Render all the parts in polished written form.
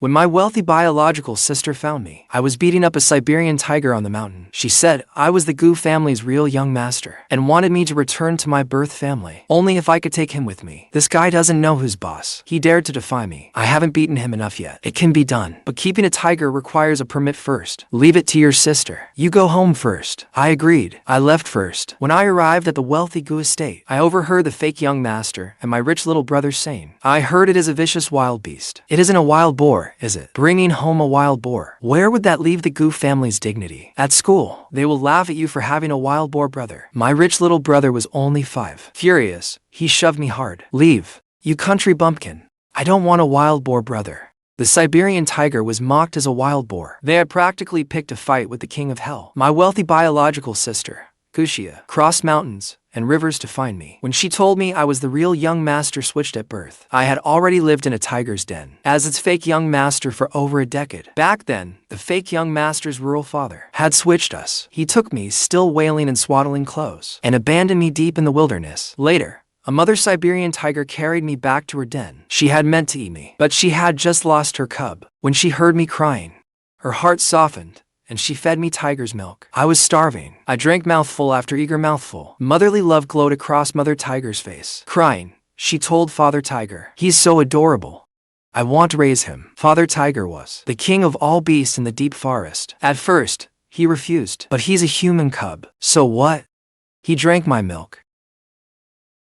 When my wealthy biological sister found me, I was beating up a Siberian tiger on the mountain. She said I was the Gu family's real young master and wanted me to return to my birth family, only if I could take him with me. This guy doesn't know who's boss. He dared to defy me. I haven't beaten him enough yet. It can be done, but keeping a tiger requires a permit first. Leave it to your sister. You go home first. I agreed. I left first. When I arrived at the wealthy Gu estate, I overheard the fake young master and my rich little brother saying, I heard it is a vicious wild beast. It isn't a wild boar, is it? Bringing home a wild boar. Where would that leave the Gu family's dignity? At school, they will laugh at you for having a wild boar brother. My rich little brother was only 5. Furious, he shoved me hard. Leave, you country bumpkin. I don't want a wild boar brother. The Siberian tiger was mocked as a wild boar. They had practically picked a fight with the king of hell. My wealthy biological sister, Shiya, crossed mountains and rivers to find me. When she told me I was the real young master switched at birth, I had already lived in a tiger's den as its fake young master for over a decade. Back then, the fake young master's rural father had switched us. He took me, still wailing in swaddling clothes, and abandoned me deep in the wilderness. Later, a mother Siberian tiger carried me back to her den. She had meant to eat me, but she had just lost her cub. When she heard me crying, her heart softened, and she fed me tiger's milk. I was starving. I drank mouthful after eager mouthful. Motherly love glowed across Mother Tiger's face. Crying, she told Father Tiger, he's so adorable. I want to raise him. Father Tiger was the king of all beasts in the deep forest. At first, he refused, but he's a human cub. So what? He drank my milk.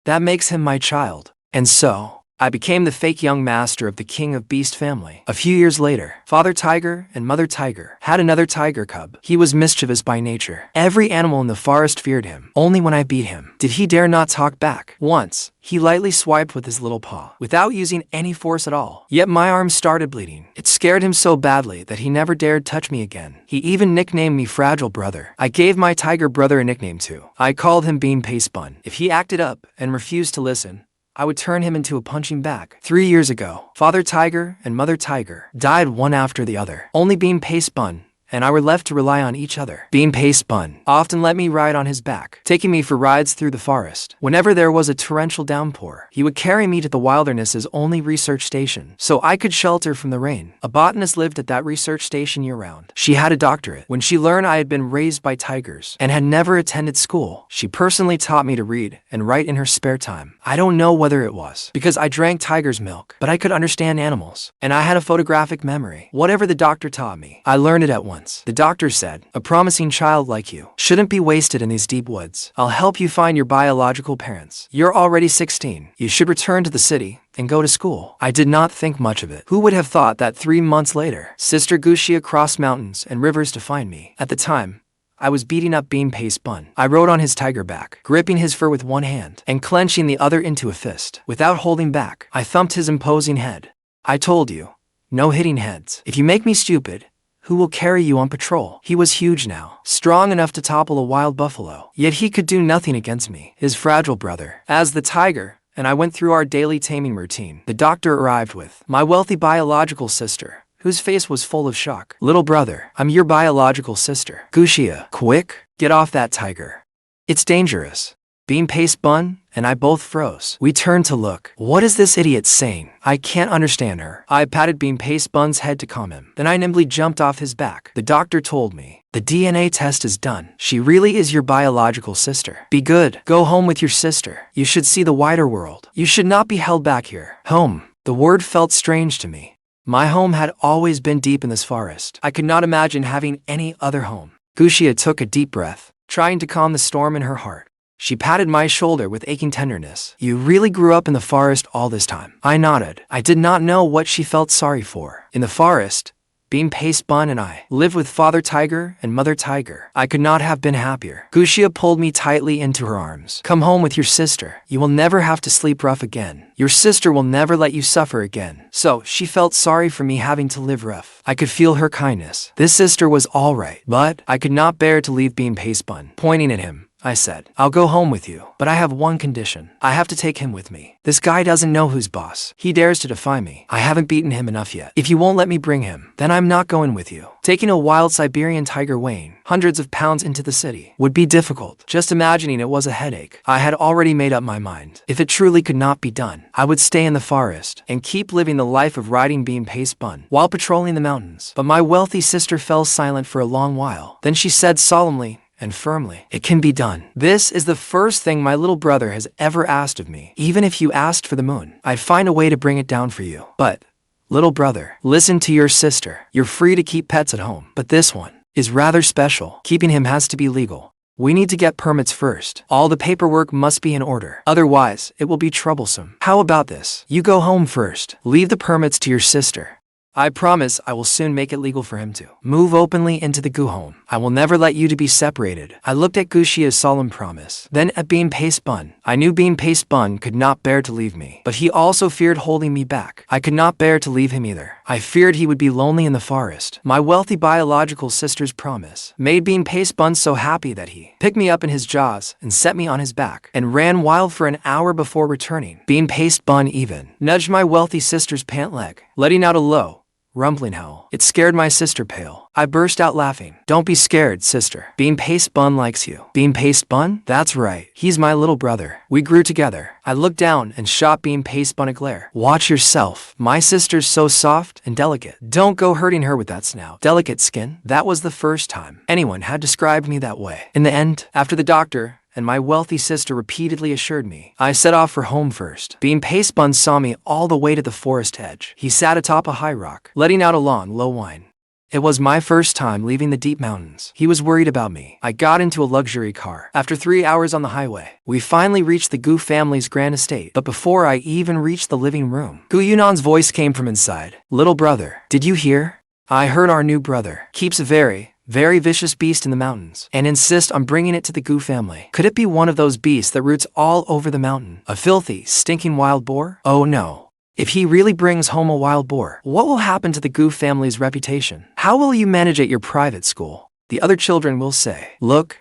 That makes him my child. And so, I became the fake young master of the king of beast family. A few years later, Father Tiger and Mother Tiger had another tiger cub. He was mischievous by nature. Every animal in the forest feared him. Only when I beat him did he dare not talk back. Once, he lightly swiped with his little paw, without using any force at all. Yet my arm started bleeding. It scared him so badly that he never dared touch me again. He even nicknamed me Fragile Brother. I gave my tiger brother a nickname too. I called him Bean Paste Bun. If he acted up and refused to listen, I would turn him into a punching bag. 3 years ago, Father Tiger and Mother Tiger died one after the other. Only Bean Paste Bun and I were left to rely on each other. Bean Paste Bun often let me ride on his back, taking me for rides through the forest. Whenever there was a torrential downpour, he would carry me to the wilderness's only research station, so I could shelter from the rain. A botanist lived at that research station year-round. She had a doctorate. When she learned I had been raised by tigers and had never attended school, she personally taught me to read and write in her spare time. I don't know whether it was because I drank tiger's milk, but I could understand animals, and I had a photographic memory. Whatever the doctor taught me, I learned it at once. The doctor said, a promising child like you shouldn't be wasted in these deep woods. I'll help you find your biological parents. You're already 16. You should return to the city and go to school. I did not think much of it. Who would have thought that 3 months later, Sister Shiya crossed mountains and rivers to find me? At the time, I was beating up Bean Paste Bun. I rode on his tiger back, gripping his fur with one hand and clenching the other into a fist. Without holding back, I thumped his imposing head. I told you, no hitting heads. If you make me stupid, who will carry you on patrol? He was huge now, strong enough to topple a wild buffalo. Yet he could do nothing against me, his fragile brother. As the tiger and I went through our daily taming routine, the doctor arrived with my wealthy biological sister, whose face was full of shock. Little brother, I'm your biological sister. Shiya, quick, get off that tiger. It's dangerous. Bean Paste Bun and I both froze. We turned to look. What is this idiot saying? I can't understand her. I patted Bean Paste Bun's head to calm him. Then I nimbly jumped off his back. The doctor told me, the DNA test is done. She really is your biological sister. Be good. Go home with your sister. You should see the wider world. You should not be held back here. Home. The word felt strange to me. My home had always been deep in this forest. I could not imagine having any other home. Shiya took a deep breath, trying to calm the storm in her heart. She patted my shoulder with aching tenderness. You really grew up in the forest all this time. I nodded. I did not know what she felt sorry for. In the forest, Bean Paste Bun and I lived with Father Tiger and Mother Tiger. I could not have been happier. Shiya pulled me tightly into her arms. Come home with your sister. You will never have to sleep rough again. Your sister will never let you suffer again. So, she felt sorry for me having to live rough. I could feel her kindness. This sister was all right, but I could not bear to leave Bean Paste Bun. Pointing at him, I said. I'll go home with you, but I have one condition. I have to take him with me. This guy doesn't know who's boss. He dares to defy me. I haven't beaten him enough yet. If you won't let me bring him, then I'm not going with you. Taking a wild Siberian tiger weighing hundreds of pounds into the city would be difficult. Just imagining it was a headache. I had already made up my mind. If it truly could not be done, I would stay in the forest and keep living the life of riding bean paste bun while patrolling the mountains. But my wealthy sister fell silent for a long while. Then she said solemnly and firmly, "It can be done. This is the first thing my little brother has ever asked of me. Even if you asked for the moon, I'd find a way to bring it down for you. But, little brother, listen to your sister. You're free to keep pets at home, but this one is rather special. Keeping him has to be legal. We need to get permits first. All the paperwork must be in order. Otherwise, it will be troublesome. How about this? You go home first. Leave the permits to your sister. I promise I will soon make it legal for him to move openly into the Gu home. I will never let you to be separated." I looked at Shiya's solemn promise, then at Bean Paste Bun. I knew Bean Paste Bun could not bear to leave me, but he also feared holding me back. I could not bear to leave him either. I feared he would be lonely in the forest. My wealthy biological sister's promise made Bean Paste Bun so happy that he picked me up in his jaws and set me on his back and ran wild for an hour before returning. Bean Paste Bun even nudged my wealthy sister's pant leg, letting out a low, rumbling howl. It scared my sister pale. I burst out laughing. "Don't be scared, sister. Bean Paste Bun likes you." Bean Paste Bun? That's right. He's my little brother. We grew together. I looked down and shot Bean Paste Bun a glare. "Watch yourself. My sister's so soft and delicate. Don't go hurting her with that snout. Delicate skin." That was the first time anyone had described me that way. In the end, after the doctor and my wealthy sister repeatedly assured me, I set off for home first. Bean Paste Bun saw me all the way to the forest edge. He sat atop a high rock, letting out a long, low whine. It was my first time leaving the deep mountains. He was worried about me. I got into a luxury car. After 3 hours on the highway, we finally reached the Gu family's grand estate. But before I even reached the living room, Yunnan's voice came from inside. "Little brother, did you hear? I heard our new brother keeps a very vicious beast in the mountains and insists on bringing it to the Gu family. Could it be one of those beasts that roots all over the mountain? A filthy, stinking wild boar? Oh no. If he really brings home a wild boar, what will happen to the Gu family's reputation? How will you manage at your private school? The other children will say, 'Look,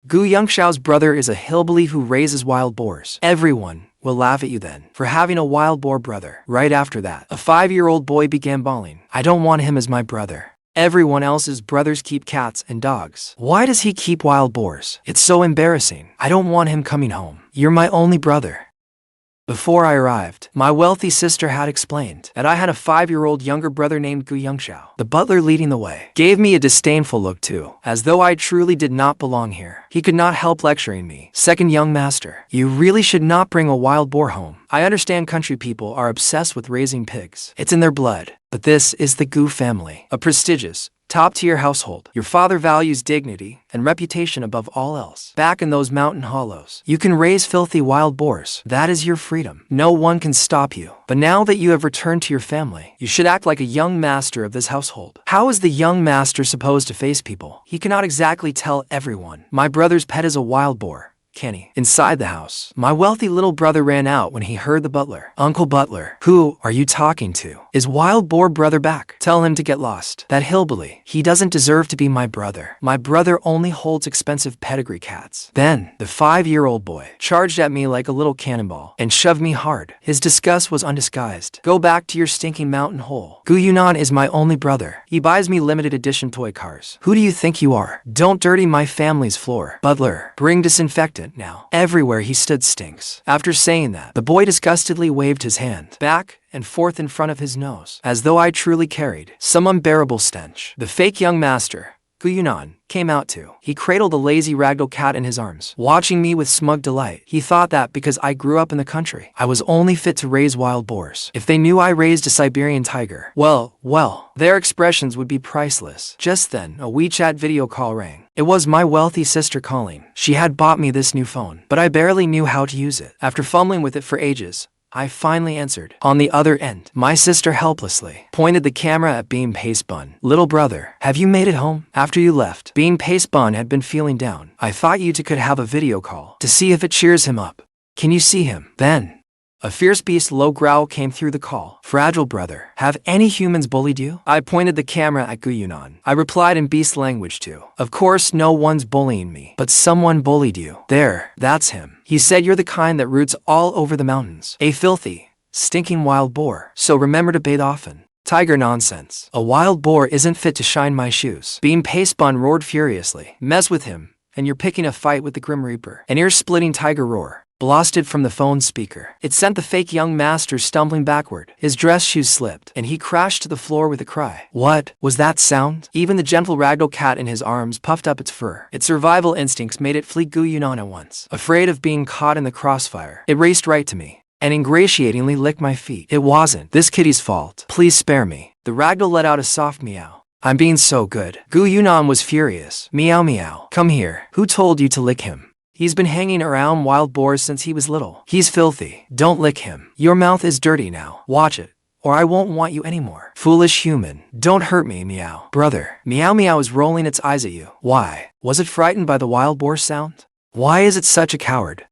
Gu Yongxiao's brother is a hillbilly who raises wild boars.' Everyone will laugh at you then for having a wild boar brother." Right after that, a 5-year-old boy began bawling. "I don't want him as my brother. Everyone else's brothers keep cats and dogs. Why does he keep wild boars? It's so embarrassing. I don't want him coming home. You're my only brother." Before I arrived, my wealthy sister had explained that I had a 5-year-old younger brother named Gu Yongxiao. The butler leading the way gave me a disdainful look too, as though I truly did not belong here. He could not help lecturing me. "Second young master, you really should not bring a wild boar home. I understand country people are obsessed with raising pigs. It's in their blood. But this is the Gu family, a prestigious, top-tier household. Your father values dignity and reputation above all else. Back in those mountain hollows, you can raise filthy wild boars. That is your freedom. No one can stop you. But now that you have returned to your family, you should act like a young master of this household." How is the young master supposed to face people? He cannot exactly tell everyone, "My brother's pet is a wild boar." Can he? Inside the house, my wealthy little brother ran out when he heard the butler. "Uncle Butler, who are you talking to? Is wild boar brother back? Tell him to get lost. That hillbilly, he doesn't deserve to be my brother. My brother only holds expensive pedigree cats." Then, the 5-year-old boy charged at me like a little cannonball and shoved me hard. His disgust was undisguised. "Go back to your stinking mountain hole. Yunnan is my only brother. He buys me limited edition toy cars. Who do you think you are? Don't dirty my family's floor. Butler, bring disinfectant now. Everywhere he stood stinks." After saying that, the boy disgustedly waved his hand back and forth in front of his nose, as though I truly carried some unbearable stench. The fake young master, Yunnan, came out too. He cradled a lazy ragdoll cat in his arms, watching me with smug delight. He thought that because I grew up in the country, I was only fit to raise wild boars. If they knew I raised a Siberian tiger, well, their expressions would be priceless. Just then, a WeChat video call rang. It was my wealthy sister calling. She had bought me this new phone, but I barely knew how to use it. After fumbling with it for ages, I finally answered. On the other end, my sister helplessly pointed the camera at Bean Paste Bun. "Little brother, have you made it home? After you left, Bean Paste Bun had been feeling down. I thought you two could have a video call to see if it cheers him up. Can you see him?" Then, A fierce beast's low growl came through the call. Fragile brother, have any humans bullied you? I pointed the camera at Yunnan. I replied in beast language too. Of course no one's bullying me, but someone bullied you. There, that's him. He said you're the kind that roots all over the mountains. A filthy, stinking wild boar. So remember to bathe often. Tiger nonsense. A wild boar isn't fit to shine my shoes. Beam Pastebun roared furiously. Mess with him, and you're picking a fight with the Grim Reaper. An ear-splitting tiger roar blasted from the phone speaker. It sent the fake young master stumbling backward. His dress shoes slipped, and he crashed to the floor with a cry. What was that sound? Even the gentle ragdoll cat in his arms puffed up its fur. Its survival instincts made it flee Yunnan at once. Afraid of being caught in the crossfire, it raced right to me and ingratiatingly licked my feet. It wasn't this kitty's fault. Please spare me. The ragdoll let out a soft meow. I'm being so good. Yunnan was furious. Meow meow. Come here. Who told you to lick him? He's been hanging around wild boars since he was little. He's filthy. Don't lick him. Your mouth is dirty now. Watch it, or I won't want you anymore. Foolish human. Don't hurt me, meow. Brother. Meow meow is rolling its eyes at you. Why? Was it frightened by the wild boar sound? Why is it such a coward?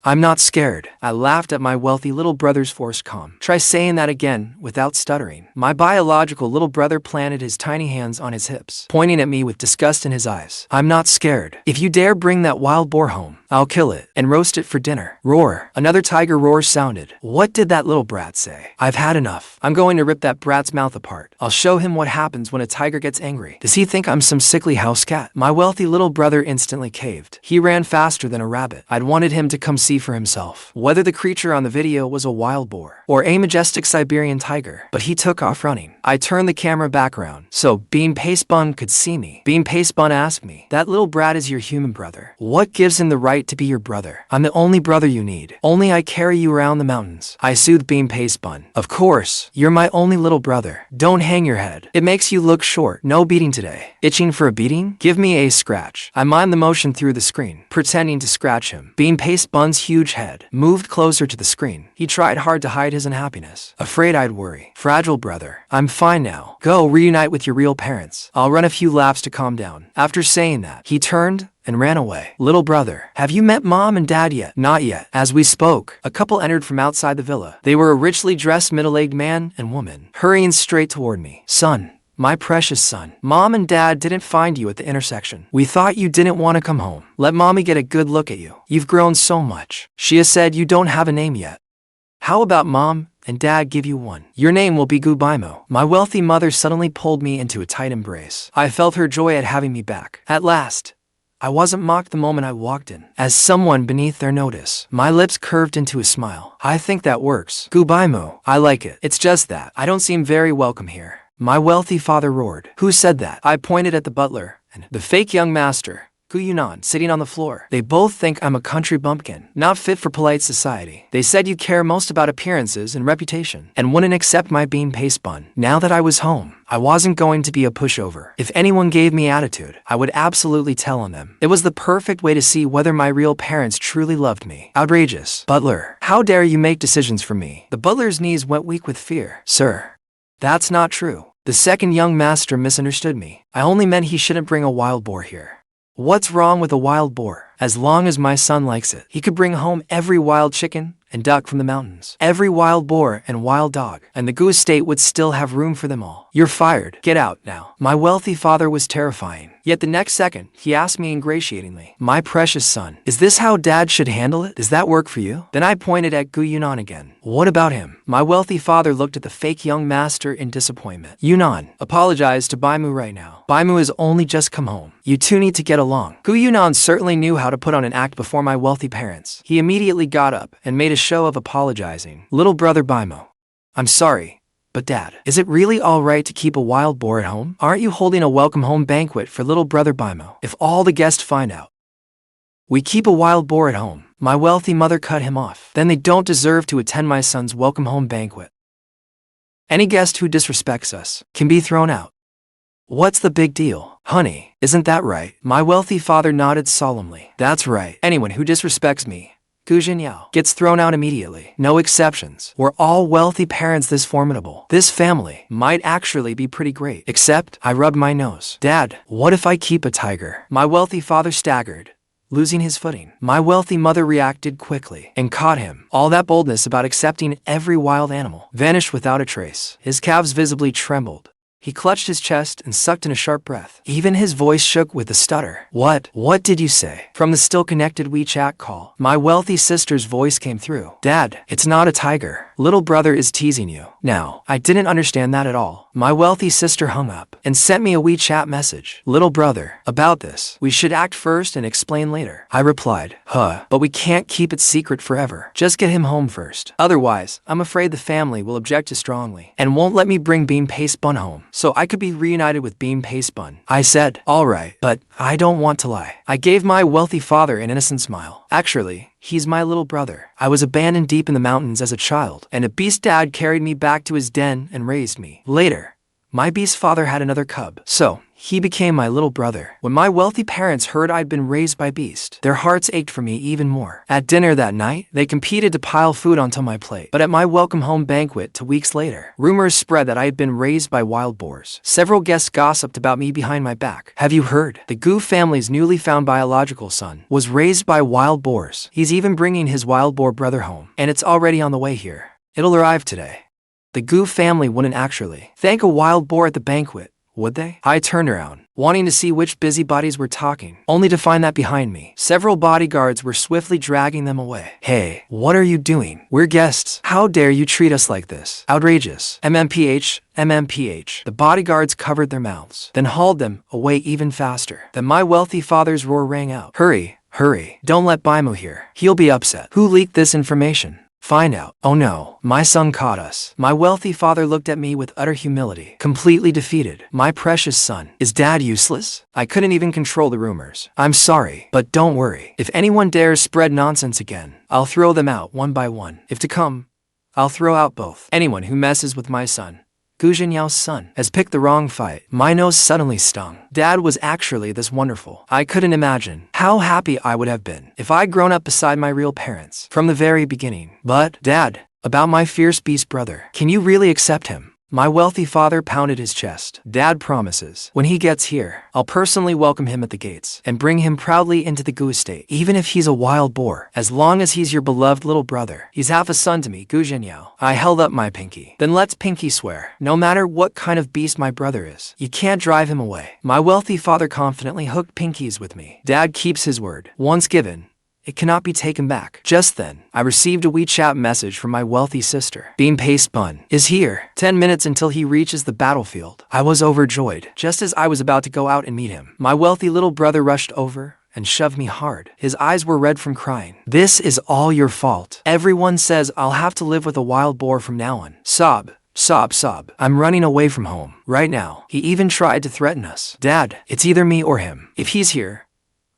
I'm not scared. I laughed at my wealthy little brother's forced calm. Try saying that again without stuttering. My biological little brother planted his tiny hands on his hips, pointing at me with disgust in his eyes. I'm not scared. If you dare bring that wild boar home, I'll kill it and roast it for dinner. Roar. Another tiger roar sounded. What did that little brat say? I've had enough. I'm going to rip that brat's mouth apart. I'll show him what happens when a tiger gets angry. Does he think I'm some sickly house cat? My wealthy little brother instantly caved. He ran faster than a rabbit. I'd wanted him to come see for himself whether the creature on the video was a wild boar or a majestic Siberian tiger, but he took off running. I turned the camera back around so Beam Pastebun could see me. Beam Pastebun asked me, that little brat is your human brother. What gives him the right to be your brother? I'm the only brother you need. Only I carry you around the mountains. I soothed Beam Pastebun. Of course, you're my only little brother. Don't hang your head. It makes you look short. No beating today. Itching for a beating? Give me a scratch. I mimed the motion through the screen, pretending to scratch him. Beam Pastebun's huge head moved closer to the screen. He tried hard to hide his unhappiness, afraid I'd worry. Fragile brother, I'm fine now. Go reunite with your real parents. I'll run a few laps to calm down. After saying that, he turned and ran away. Little brother, have you met mom and dad yet? Not yet. As we spoke, a couple entered from outside the villa. They were a richly dressed middle-aged man and woman, hurrying straight toward me. Son, my precious son, mom and dad didn't find you at the intersection. We thought you didn't want to come home. Let mommy get a good look at you. You've grown so much. Shiya said you don't have a name yet. How about mom and dad give you one? Your name will be Beimu. My wealthy mother suddenly pulled me into a tight embrace. I felt her joy at having me back. At last, I wasn't mocked the moment I walked in, as someone beneath their notice. My lips curved into a smile. I think that works. Beimu, I like it. It's just that I don't seem very welcome here. My wealthy father roared. Who said that? I pointed at the butler and the fake young master, Yunnan, sitting on the floor. They both think I'm a country bumpkin, not fit for polite society. They said you care most about appearances and reputation, and wouldn't accept my Beam Pastebun. Now that I was home, I wasn't going to be a pushover. If anyone gave me attitude, I would absolutely tell on them. It was the perfect way to see whether my real parents truly loved me. Outrageous. Butler, how dare you make decisions for me? The butler's knees went weak with fear. Sir, that's not true. The second young master misunderstood me. I only meant he shouldn't bring a wild boar here. What's wrong with a wild boar? As long as my son likes it, he could bring home every wild chicken and duck from the mountains, every wild boar and wild dog, and the goose estate would still have room for them all. You're fired. Get out now. My wealthy father was terrifying. Yet the next second, he asked me ingratiatingly, my precious son, is this how dad should handle it? Does that work for you? Then I pointed at Yunnan again. What about him? My wealthy father looked at the fake young master in disappointment. Yunnan, apologize to Beimu right now. Beimu has only just come home. You two need to get along. Yunnan certainly knew how to put on an act before my wealthy parents. He immediately got up and made a show of apologizing. Little brother Beimu, I'm sorry, but dad, is it really all right to keep a wild boar at home? Aren't you holding a welcome home banquet for little brother Beimu? If all the guests find out we keep a wild boar at home, my wealthy mother cut him off. Then they don't deserve to attend my son's welcome home banquet. Any guest who disrespects us can be thrown out. What's the big deal? Honey, isn't that right? My wealthy father nodded solemnly. That's right. Anyone who disrespects me, Zhenyao, gets thrown out immediately. No exceptions. We're all wealthy parents this formidable. This family might actually be pretty great. Except, I rubbed my nose. Dad, what if I keep a tiger? My wealthy father staggered, losing his footing. My wealthy mother reacted quickly and caught him. All that boldness about accepting every wild animal vanished without a trace. His calves visibly trembled. He clutched his chest and sucked in a sharp breath. Even his voice shook with a stutter. What did you say? From the still connected WeChat call, my wealthy sister's voice came through. Dad, it's not a tiger. Little brother is teasing you. Now, I didn't understand that at all. My wealthy sister hung up and sent me a WeChat message. Little brother, about this, we should act first and explain later. I replied, but we can't keep it secret forever. Just get him home first. Otherwise, I'm afraid the family will object too strongly and won't let me bring Bean Paste Bun home, so I could be reunited with Bean Paste Bun. I said, all right, but I don't want to lie. I gave my wealthy father an innocent smile. Actually, he's my little brother. I was abandoned deep in the mountains as a child, and a beast dad carried me back to his den and raised me. Later, my beast father had another cub, so he became my little brother. When my wealthy parents heard I'd been raised by beast, their hearts ached for me even more. At dinner that night, they competed to pile food onto my plate. But at my welcome home banquet 2 weeks later, rumors spread that I had been raised by wild boars. Several guests gossiped about me behind my back. Have you heard? The Gu family's newly found biological son was raised by wild boars. He's even bringing his wild boar brother home, and it's already on the way here. It'll arrive today. The Gu family wouldn't actually thank a wild boar at the banquet, would they? I turned around, wanting to see which busybodies were talking, only to find that behind me, several bodyguards were swiftly dragging them away. Hey, what are you doing? We're guests. How dare you treat us like this? Outrageous. MMPH, MMPH. The bodyguards covered their mouths, then hauled them away even faster. Then my wealthy father's roar rang out. Hurry, hurry. Don't let Beimu hear. He'll be upset. Who leaked this information? Find out. Oh no, my son caught us. My wealthy father looked at me with utter humility, completely defeated. My precious son, is dad useless? I couldn't even control the rumors. I'm sorry, but don't worry. If anyone dares spread nonsense again, I'll throw them out one by one. If to come, I'll throw out both. Anyone who messes with my son, Zhenyao's son, has picked the wrong fight. My nose suddenly stung. Dad was actually this wonderful. I couldn't imagine how happy I would have been if I'd grown up beside my real parents from the very beginning. But, Dad, about my fierce beast brother, can you really accept him? My wealthy father pounded his chest. Dad promises, when he gets here, I'll personally welcome him at the gates and bring him proudly into the Gu estate, even if he's a wild boar, as long as he's your beloved little brother. He's half a son to me, Zhenyao. I held up my pinky. Then let's pinky swear. No matter what kind of beast my brother is, you can't drive him away. My wealthy father confidently hooked pinkies with me. Dad keeps his word. Once given, it cannot be taken back. Just then, I received a WeChat message from my wealthy sister. Bean Paste Bun is here. 10 minutes until he reaches the battlefield. I was overjoyed. Just as I was about to go out and meet him, my wealthy little brother rushed over and shoved me hard. His eyes were red from crying. This is all your fault. Everyone says I'll have to live with a wild boar from now on. Sob. Sob, sob. I'm running away from home. Right now. He even tried to threaten us. Dad, it's either me or him. If he's here,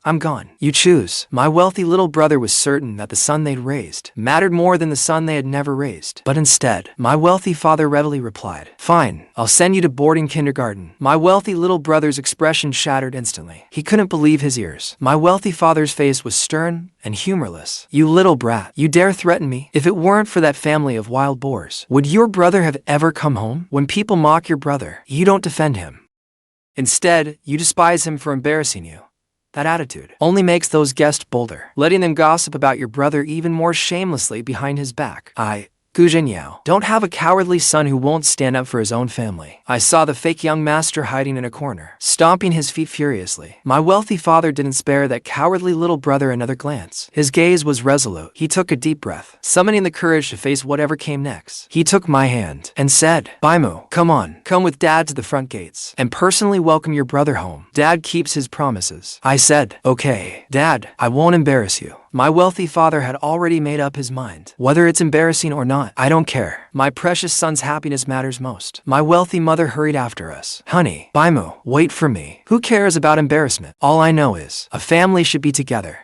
I'm gone. You choose. My wealthy little brother was certain that the son they'd raised mattered more than the son they had never raised. But instead, my wealthy father readily replied, fine, I'll send you to boarding kindergarten. My wealthy little brother's expression shattered instantly. He couldn't believe his ears. My wealthy father's face was stern and humorless. You little brat, you dare threaten me? If it weren't for that family of wild boars, would your brother have ever come home? When people mock your brother, you don't defend him. Instead, you despise him for embarrassing you. That attitude only makes those guests bolder, letting them gossip about your brother even more shamelessly behind his back. I, Zhenyao, don't have a cowardly son who won't stand up for his own family. I saw the fake young master hiding in a corner, stomping his feet furiously. My wealthy father didn't spare that cowardly little brother another glance. His gaze was resolute. He took a deep breath, summoning the courage to face whatever came next. He took my hand and said, Beimu, come on, come with Dad to the front gates and personally welcome your brother home. Dad keeps his promises. I said, okay, Dad, I won't embarrass you. My wealthy father had already made up his mind. Whether it's embarrassing or not, I don't care. My precious son's happiness matters most. My wealthy mother hurried after us. Honey, Beimu, wait for me. Who cares about embarrassment? All I know is, a family should be together.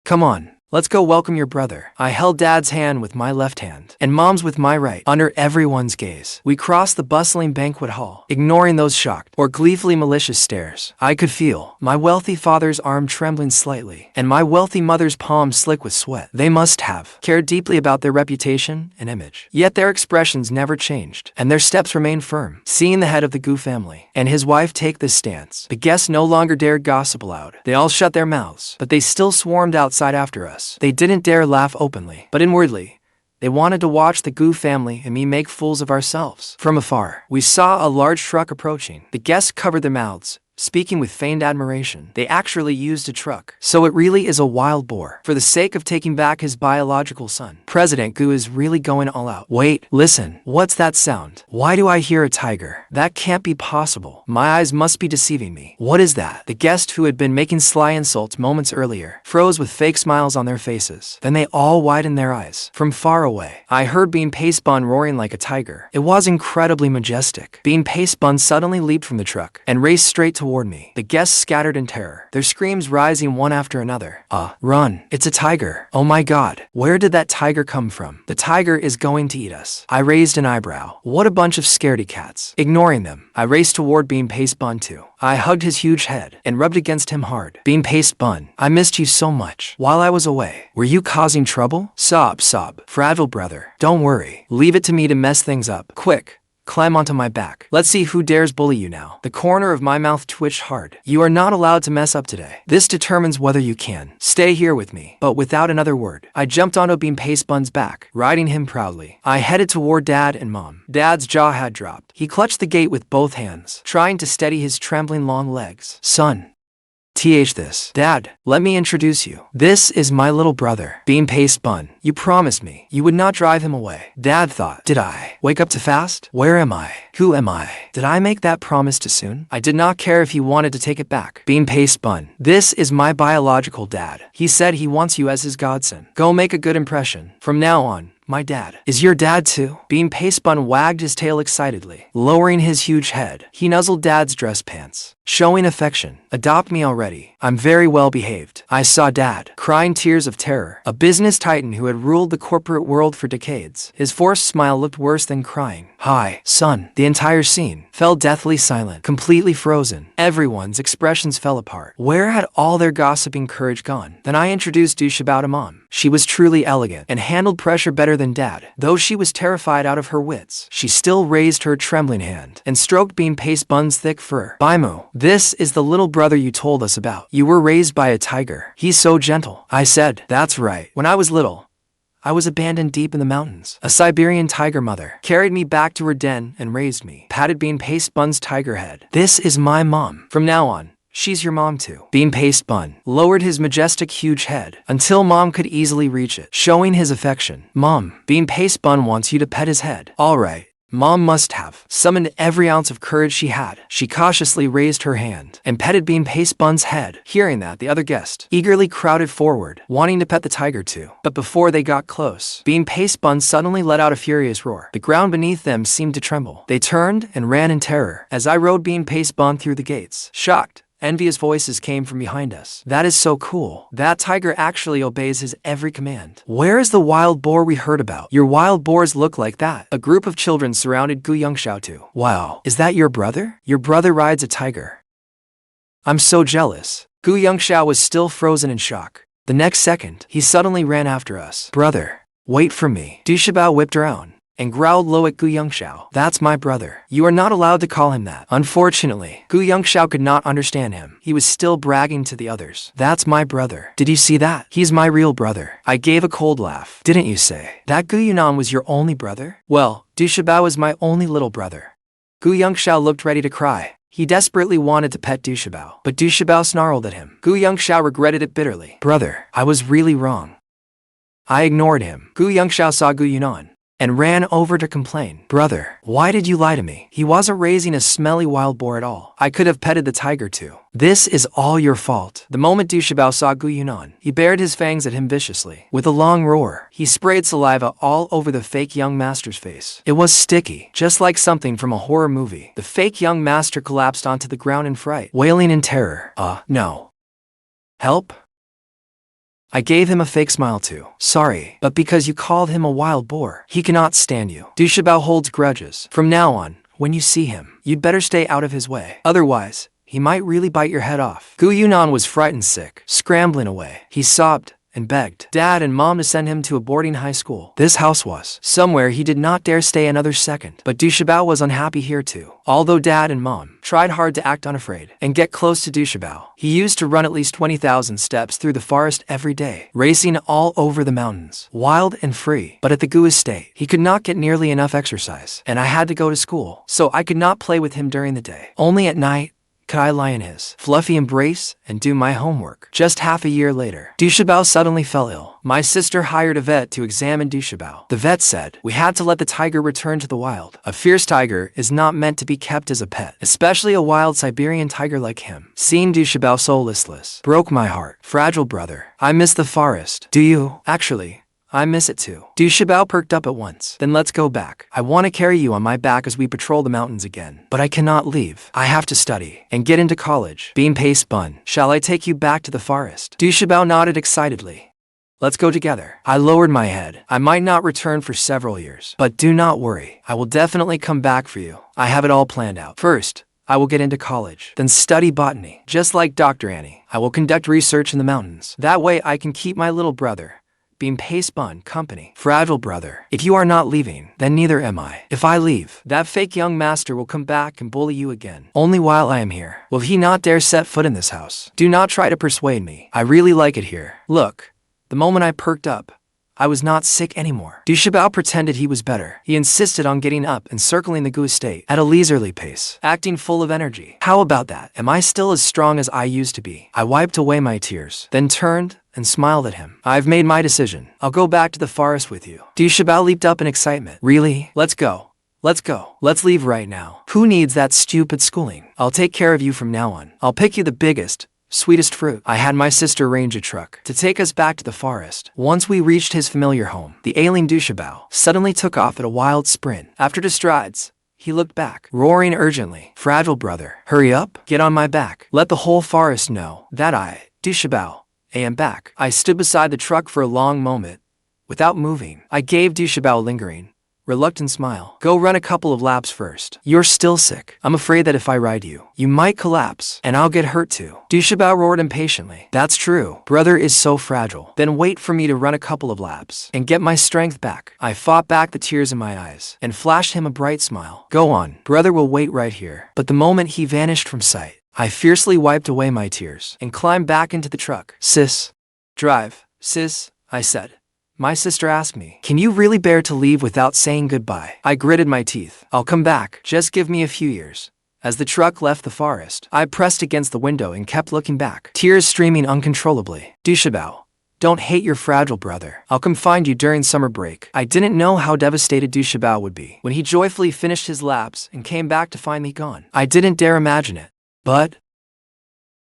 Come on, Let's go welcome your brother. I held Dad's hand with my left hand, and Mom's with my right, under everyone's gaze. We crossed the bustling banquet hall, ignoring those shocked or gleefully malicious stares. I could feel my wealthy father's arm trembling slightly, and my wealthy mother's palm slick with sweat. They must have cared deeply about their reputation and image. Yet their expressions never changed, and their steps remained firm. Seeing the head of the Gu family and his wife take this stance, the guests no longer dared gossip aloud. They all shut their mouths, but they still swarmed outside after us. They didn't dare laugh openly, but inwardly, they wanted to watch the Gu family and me make fools of ourselves. From afar, we saw a large truck approaching. The guests covered their mouths, speaking with feigned admiration. They actually used a truck. So it really is a wild boar. For the sake of taking back his biological son, President Gu is really going all out. Wait, listen. What's that sound? Why do I hear a tiger? That can't be possible. My eyes must be deceiving me. What is that? The guest who had been making sly insults moments earlier froze with fake smiles on their faces. Then they all widened their eyes. From far away, I heard Bean Pastebun roaring like a tiger. It was incredibly majestic. Bean Pastebun suddenly leaped from the truck and raced straight toward me. The guests scattered in terror, their screams rising one after another. Run. It's a tiger. Oh my god. Where did that tiger come from? The tiger is going to eat us. I raised an eyebrow. What a bunch of scaredy cats. Ignoring them, I raced toward Bean Pastebun too. I hugged his huge head and rubbed against him hard. Bean Pastebun, I missed you so much. While I was away, were you causing trouble? Sob. Fragile brother. Don't worry. Leave it to me to mess things up. Quick. Climb onto my back. Let's see who dares bully you now. The corner of my mouth twitched hard. You are not allowed to mess up today. This determines whether you can stay here with me. But without another word, I jumped onto Bean Pastebun's back, riding him proudly. I headed toward Dad and Mom. Dad's jaw had dropped. He clutched the gate with both hands, trying to steady his trembling long legs. Son. This. Dad, let me introduce you. This is my little brother, Bean Pastebun. You promised me you would not drive him away. Dad thought, did I wake up too fast? Where am I? Who am I? Did I make that promise too soon? I did not care if he wanted to take it back. Bean Pastebun, this is my biological dad. He said he wants you as his godson. Go make a good impression. From now on, my dad. Is your dad too? Bean Pastebun wagged his tail excitedly. Lowering his huge head, he nuzzled Dad's dress pants, showing affection. Adopt me already. I'm very well behaved. I saw Dad, crying tears of terror. A business titan who had ruled the corporate world for decades. His forced smile looked worse than crying. Hi, son. The entire scene fell deathly silent, completely frozen. Everyone's expressions fell apart. Where had all their gossiping courage gone? Then I introduced Dushabao to Mom. She was truly elegant and handled pressure better than Dad. Though she was terrified out of her wits, she still raised her trembling hand and stroked Bean Pastebun's thick fur. Beimu, this is the little brother you told us about. You were raised by a tiger. He's so gentle. I said, that's right. When I was little, I was abandoned deep in the mountains. A Siberian tiger mother carried me back to her den and raised me. Patted Bean Pastebun's tiger head. This is my mom. From now on, she's your mom too. Bean Pastebun lowered his majestic huge head until Mom could easily reach it, showing his affection. Mom, Bean Pastebun wants you to pet his head. All right. Mom must have summoned every ounce of courage she had. She cautiously raised her hand and petted Bean Pastebun's head. Hearing that, the other guest eagerly crowded forward, wanting to pet the tiger too. But before they got close, Bean Pastebun suddenly let out a furious roar. The ground beneath them seemed to tremble. They turned and ran in terror as I rode Bean Pastebun through the gates. Shocked, envious voices came from behind us. That is so cool. That tiger actually obeys his every command. Where is the wild boar we heard about? Your wild boars look like that. A group of children surrounded Gu Yongxiao too. Wow, is that your brother? Your brother rides a tiger. I'm so jealous. Gu Yongxiao was still frozen in shock. The next second, he suddenly ran after us. Brother, wait for me. Dushabao whipped around and growled low at Gu Yongxiao. That's my brother. You are not allowed to call him that. Unfortunately, Gu Yongxiao could not understand him. He was still bragging to the others. That's my brother. Did you see that? He's my real brother. I gave a cold laugh. Didn't you say that Gu Yunnan was your only brother? Well, Dushabao is my only little brother. Gu Yongxiao looked ready to cry. He desperately wanted to pet Dushabao, but Dushabao snarled at him. Gu Yongxiao regretted it bitterly. Brother, I was really wrong. I ignored him. Gu Yongxiao saw Gu Yunnan and ran over to complain. Brother, why did you lie to me? He wasn't raising a smelly wild boar at all. I could have petted the tiger too. This is all your fault. The moment Dushabao saw Gu Yunnan, he bared his fangs at him viciously. With a long roar, he sprayed saliva all over the fake young master's face. It was sticky, just like something from a horror movie. The fake young master collapsed onto the ground in fright, wailing in terror. No. Help? I gave him a fake smile too. Sorry, but because you called him a wild boar, he cannot stand you. Du Shabao holds grudges. From now on, when you see him, you'd better stay out of his way. Otherwise, he might really bite your head off. Yunnan was frightened sick, scrambling away. He sobbed and begged Dad and Mom to send him to a boarding high school. This house was somewhere he did not dare stay another second. But Du Shabao was unhappy here too. Although Dad and Mom tried hard to act unafraid and get close to Du Shabao, he used to run at least 20,000 steps through the forest every day, racing all over the mountains, wild and free. But at the Gu estate, he could not get nearly enough exercise, and I had to go to school, so I could not play with him during the day. Only at night could I lie in his fluffy embrace and do my homework. Just half a year later, Du Shabao suddenly fell ill. My sister hired a vet to examine Du Shabao. The vet said, we had to let the tiger return to the wild. A fierce tiger is not meant to be kept as a pet, especially a wild Siberian tiger like him. Seeing Du Shabao so listless broke my heart. Fragile brother, I miss the forest. Do you? Actually, I miss it too. Du Shabao perked up at once. Then let's go back. I want to carry you on my back as we patrol the mountains again. But I cannot leave. I have to study and get into college. Being pace bun. Shall I take you back to the forest? Du Shabao nodded excitedly. Let's go together. I lowered my head. I might not return for several years. But do not worry. I will definitely come back for you. I have it all planned out. First, I will get into college, then study botany. Just like Dr. Annie, I will conduct research in the mountains. That way I can keep my little brother being pace bun company. Fragile brother, if you are not leaving, then neither am I. If I leave, that fake young master will come back and bully you again. Only while I am here will he not dare set foot in this house. Do not try to persuade me. I really like it here. Look, the moment I perked up, I was not sick anymore. Du Shabao pretended he was better. He insisted on getting up and circling the Gu estate at a leisurely pace, acting full of energy. How about that? Am I still as strong as I used to be? I wiped away my tears, then turned and smiled at him. I've made my decision. I'll go back to the forest with you. Du Shabao leaped up in excitement. Really? Let's go. Let's go. Let's leave right now. Who needs that stupid schooling? I'll take care of you from now on. I'll pick you the biggest, sweetest fruit. I had my sister arrange a truck to take us back to the forest. Once we reached his familiar home, the ailing Du Shabao suddenly took off at a wild sprint. After 2 strides, he looked back, roaring urgently. Fragile brother, hurry up, get on my back. Let the whole forest know that I, Du Shabao, am back. I stood beside the truck for a long moment, without moving. I gave Du Shabao a lingering, reluctant smile. Go run a couple of laps first. You're still sick. I'm afraid that if I ride you, you might collapse, and I'll get hurt too. Du Shabao roared impatiently. That's true. Brother is so fragile. Then wait for me to run a couple of laps and get my strength back. I fought back the tears in my eyes and flashed him a bright smile. Go on. Brother will wait right here. But the moment he vanished from sight, I fiercely wiped away my tears and climbed back into the truck. Sis. Drive. Sis, I said. My sister asked me, can you really bear to leave without saying goodbye? I gritted my teeth. I'll come back. Just give me a few years. As the truck left the forest, I pressed against the window and kept looking back, tears streaming uncontrollably. Du Shabao, don't hate your fragile brother. I'll come find you during summer break. I didn't know how devastated Du Shabao would be when he joyfully finished his laps and came back to find me gone. I didn't dare imagine it. But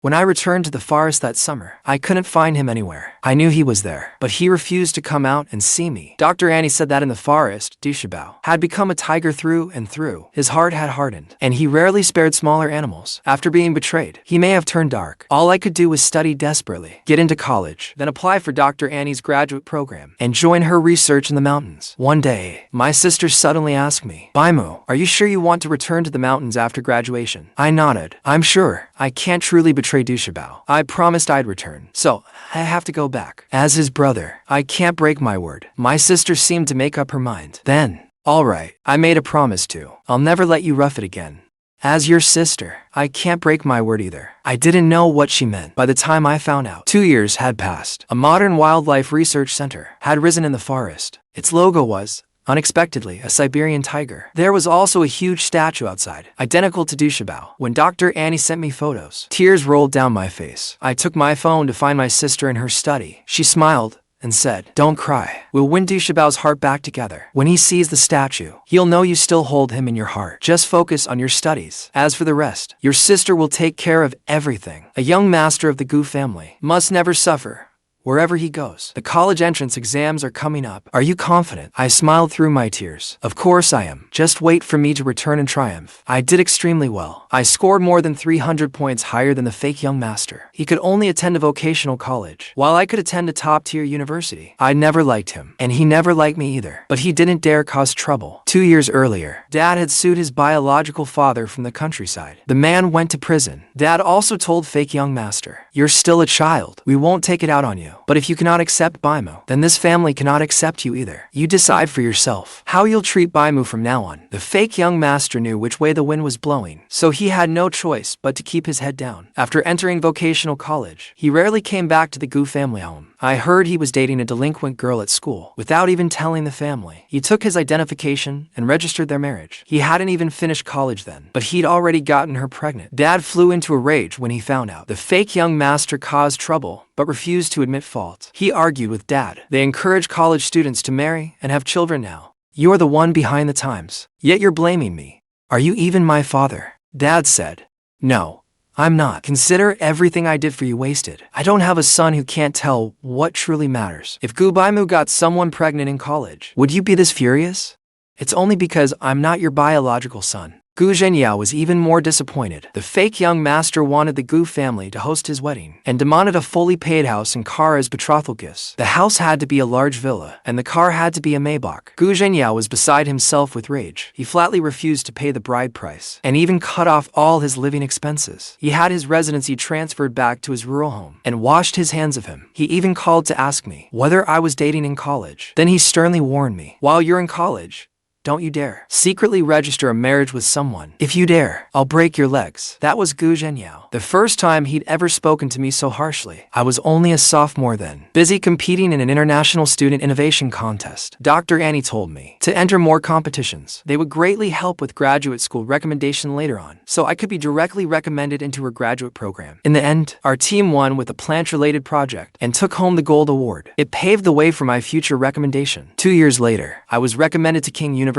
when I returned to the forest that summer, I couldn't find him anywhere. I knew he was there, but he refused to come out and see me. Dr. Annie said that in the forest, Du Shabao had become a tiger through and through. His heart had hardened, and he rarely spared smaller animals. After being betrayed, he may have turned dark. All I could do was study desperately, get into college, then apply for Dr. Annie's graduate program, and join her research in the mountains. One day, my sister suddenly asked me, Beimu, are you sure you want to return to the mountains after graduation? I nodded. I'm sure. I can't truly betray Du Shabao. I promised I'd return, so I have to go back. As his brother, I can't break my word. My sister seemed to make up her mind. Then, all right, I made a promise to. I'll never let you rough it again. As your sister, I can't break my word either. I didn't know what she meant by the time I found out. 2 years had passed. A modern wildlife research center had risen in the forest. Its logo was, unexpectedly, a Siberian tiger. There was also a huge statue outside, identical to Du Shabao. When Dr. Annie sent me photos, tears rolled down my face. I took my phone to find my sister in her study. She smiled and said, don't cry. We'll win Du Shabao's heart back together. When he sees the statue, he'll know you still hold him in your heart. Just focus on your studies. As for the rest, your sister will take care of everything. A young master of the Gu family must never suffer wherever he goes. The college entrance exams are coming up. Are you confident? I smiled through my tears. Of course I am. Just wait for me to return in triumph. I did extremely well. I scored more than 300 points higher than the fake young master. He could only attend a vocational college, while I could attend a top-tier university. I never liked him, and he never liked me either. But he didn't dare cause trouble. 2 years earlier, Dad had sued his biological father from the countryside. The man went to prison. Dad also told fake young master, "You're still a child. We won't take it out on you. But if you cannot accept Beimu, then this family cannot accept you either. You decide for yourself how you'll treat Beimu from now on." The fake young master knew which way the wind was blowing, so he had no choice but to keep his head down. After entering vocational college, he rarely came back to the Gu family home. I heard he was dating a delinquent girl at school, without even telling the family. He took his identification and registered their marriage. He hadn't even finished college then, but he'd already gotten her pregnant. Dad flew into a rage when he found out. The fake young master caused trouble, but refused to admit fault. He argued with Dad. They encourage college students to marry and have children now. You're the one behind the times, yet you're blaming me. Are you even my father? Dad said. No. I'm not. Consider everything I did for you wasted. I don't have a son who can't tell what truly matters. If Gu Beimu got someone pregnant in college, would you be this furious? It's only because I'm not your biological son. Gu Zhenyao was even more disappointed. The fake young master wanted the Gu family to host his wedding, and demanded a fully paid house and car as betrothal gifts. The house had to be a large villa, and the car had to be a Maybach. Gu Zhenyao was beside himself with rage. He flatly refused to pay the bride price, and even cut off all his living expenses. He had his residency transferred back to his rural home, and washed his hands of him. He even called to ask me whether I was dating in college. Then he sternly warned me, "While you're in college, don't you dare secretly register a marriage with someone. If you dare, I'll break your legs." That was Gu Zhenyao. The first time he'd ever spoken to me so harshly. I was only a sophomore then, busy competing in an international student innovation contest. Dr. Annie told me to enter more competitions. They would greatly help with graduate school recommendation later on, so I could be directly recommended into her graduate program. In the end, our team won with a plant-related project and took home the gold award. It paved the way for my future recommendation. 2 years later, I was recommended to King University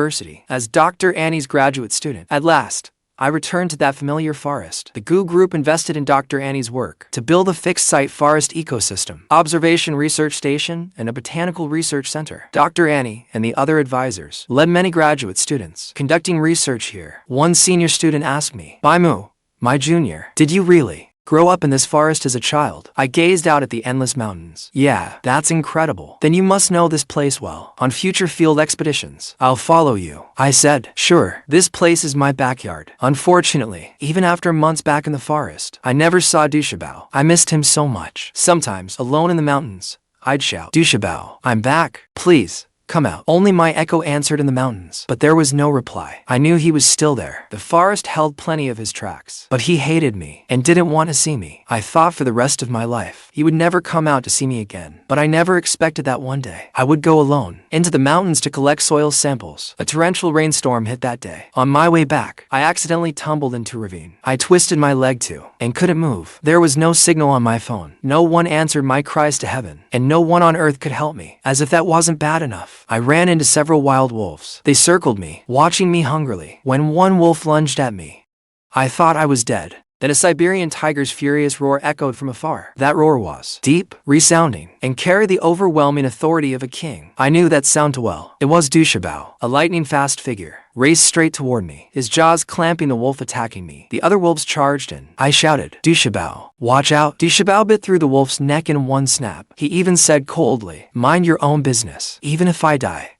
as Dr. Annie's graduate student. At last, I returned to that familiar forest. The Gu group invested in Dr. Annie's work to build a fixed-site forest ecosystem, observation research station, and a botanical research center. Dr. Annie and the other advisors led many graduate students conducting research here. One senior student asked me, "Beimu, my junior, did you really grow up in this forest as a child?" I gazed out at the endless mountains. "Yeah, that's incredible. Then you must know this place well. On future field expeditions, I'll follow you," I said. "Sure, this place is my backyard." Unfortunately, even after months back in the forest, I never saw Dushabao. I missed him so much. Sometimes, alone in the mountains, I'd shout, "Dushabao, I'm back. Please, come out." Only my echo answered in the mountains, but there was no reply. I knew he was still there. The forest held plenty of his tracks, but he hated me and didn't want to see me. I thought for the rest of my life, he would never come out to see me again. But I never expected that one day, I would go alone into the mountains to collect soil samples. A torrential rainstorm hit that day. On my way back, I accidentally tumbled into a ravine. I twisted my leg too, and couldn't move. There was no signal on my phone. No one answered my cries to heaven, and no one on earth could help me. As if that wasn't bad enough, I ran into several wild wolves. They circled me, watching me hungrily. When one wolf lunged at me, I thought I was dead. Then a Siberian tiger's furious roar echoed from afar. That roar was deep, resounding, and carried the overwhelming authority of a king. I knew that sound too well. It was Dushabao, a lightning-fast figure, raced straight toward me, his jaws clamping the wolf attacking me. The other wolves charged in. I shouted, "Dushabao, watch out!" Dushabao bit through the wolf's neck in one snap. He even said coldly, "Mind your own business. Even if I die,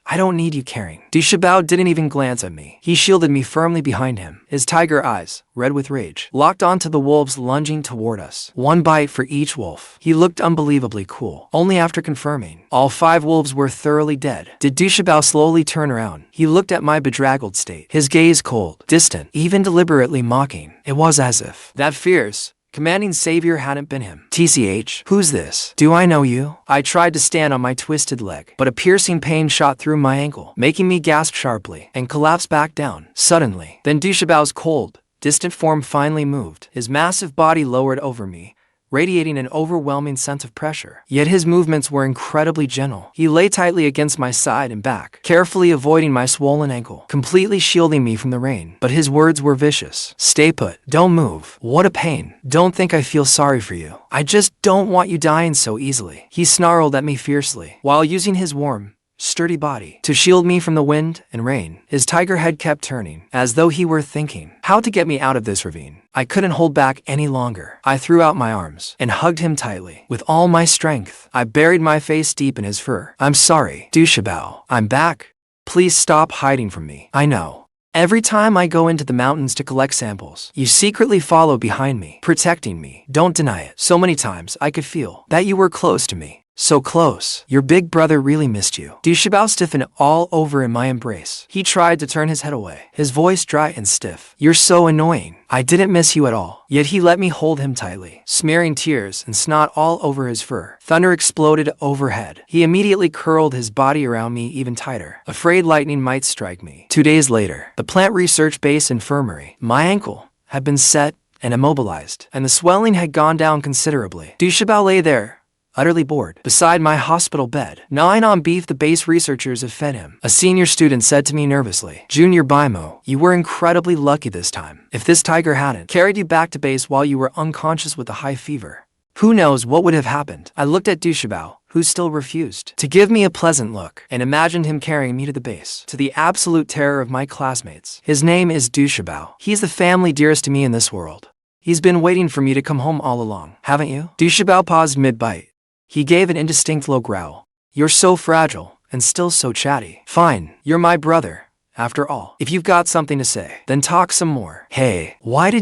I don't need you caring." Dushabao didn't even glance at me. He shielded me firmly behind him. His tiger eyes, red with rage, locked onto the wolves lunging toward us. One bite for each wolf. He looked unbelievably cool. Only after confirming all 5 wolves were thoroughly dead did Dushabao slowly turn around. He looked at my bedraggled state, his gaze cold, distant, even deliberately mocking. It was as if that fierce, commanding savior hadn't been him. "TCH, who's this? Do I know you?" I tried to stand on my twisted leg, but a piercing pain shot through my ankle, making me gasp sharply and collapse back down. Suddenly, then Dushabao's cold, distant form finally moved. His massive body lowered over me, radiating an overwhelming sense of pressure. Yet his movements were incredibly gentle. He lay tightly against my side and back, carefully avoiding my swollen ankle, completely shielding me from the rain. But his words were vicious. "Stay put. Don't move. What a pain. Don't think I feel sorry for you. I just don't want you dying so easily." He snarled at me fiercely, while using his warm, sturdy body to shield me from the wind and rain. His tiger head kept turning, as though he were thinking how to get me out of this ravine. I couldn't hold back any longer. I threw out my arms and hugged him tightly. With all my strength, I buried my face deep in his fur. "I'm sorry, Dushabao. I'm back. Please stop hiding from me. I know. Every time I go into the mountains to collect samples, you secretly follow behind me, protecting me. Don't deny it. So many times I could feel that you were close to me. So close. Your big brother really missed you." Dushabao stiffened all over in my embrace. He tried to turn his head away, his voice dry and stiff. "You're so annoying. I didn't miss you at all." Yet he let me hold him tightly, smearing tears and snot all over his fur. Thunder exploded overhead. He immediately curled his body around me even tighter, afraid lightning might strike me. 2 days later, the plant research base infirmary. My ankle had been set and immobilized, and the swelling had gone down considerably. Dushabao lay there, utterly bored, beside my hospital bed, gnawing on beef the base researchers have fed him. A senior student said to me nervously, "Junior Beimu, you were incredibly lucky this time. If this tiger hadn't carried you back to base while you were unconscious with a high fever, who knows what would have happened?" I looked at Dushabao, who still refused to give me a pleasant look, and imagined him carrying me to the base, to the absolute terror of my classmates. "His name is Dushabao. He's the family dearest to me in this world. He's been waiting for me to come home all along, haven't you?" Dushabao paused mid-bite. He gave an indistinct low growl. "You're so fragile, and still so chatty. Fine, you're my brother, after all. If you've got something to say, then talk some more. Hey, why did